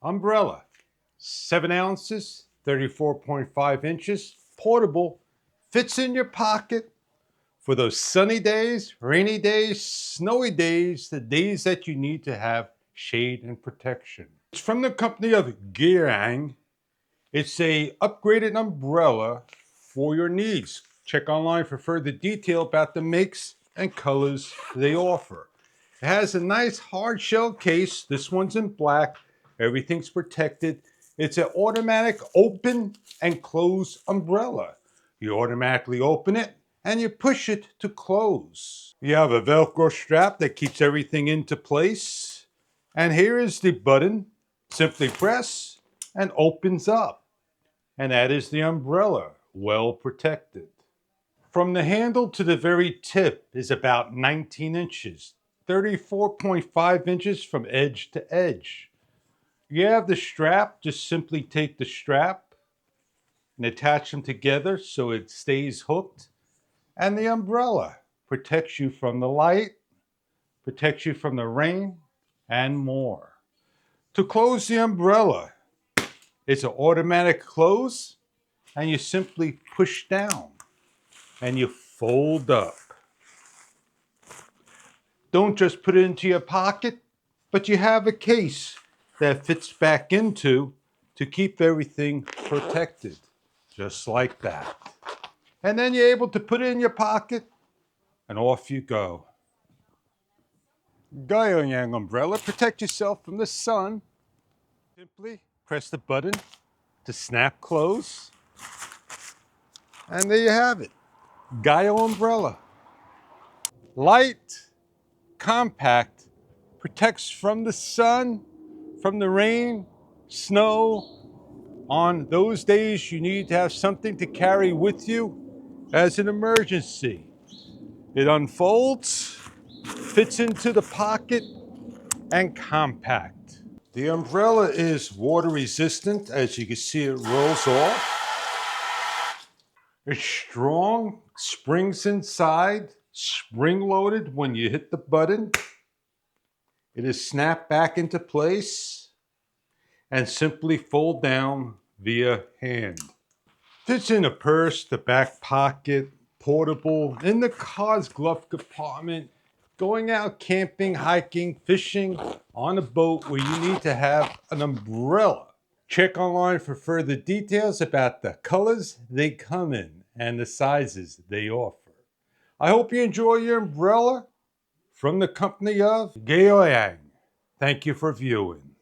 umbrella. 7 ounces, 34.5 inches, portable, fits in your pocket for those sunny days, rainy days, snowy days, the days that you need to have shade and protection. It's from the company of GAOYAING. It's a upgraded umbrella for your needs. Check online for further detail about the makes and colors they offer. It has a nice hard shell case. This one's in black. Everything's protected. It's an automatic open and close umbrella. You automatically open it and you push it to close. You have a Velcro strap that keeps everything into place. And here is the button. Simply press and opens up. And that is the umbrella, well protected. From the handle to the very tip is about 19 inches, 34.5 inches from edge to edge. You have the strap, just simply take the strap and attach them together so it stays hooked. And the umbrella protects you from the light, protects you from the rain, and more. To close the umbrella, it's an automatic close, and you simply push down and you fold up. Don't just put it into your pocket, but you have a case that fits back into to keep everything protected, just like that. And then you're able to put it in your pocket and off you go. GAOYAING umbrella, protect yourself from the sun. Simply press the button to snap close. And there you have it. GAOYAING umbrella. Light, compact, protects from the sun, from the rain, snow. On those days you need to have something to carry with you as an emergency. It unfolds, fits into the pocket, and compact. The umbrella is water resistant. As you can see, it rolls off. It's strong, springs inside, spring loaded when you hit the button. It is snapped back into place and simply fold down via hand. Fits in a purse, the back pocket, portable, in the car's glove compartment, going out camping, hiking, fishing, on a boat where you need to have an umbrella. Check online for further details about the colors they come in and the sizes they offer. I hope you enjoy your umbrella from the company of GAOYAING. Thank you for viewing.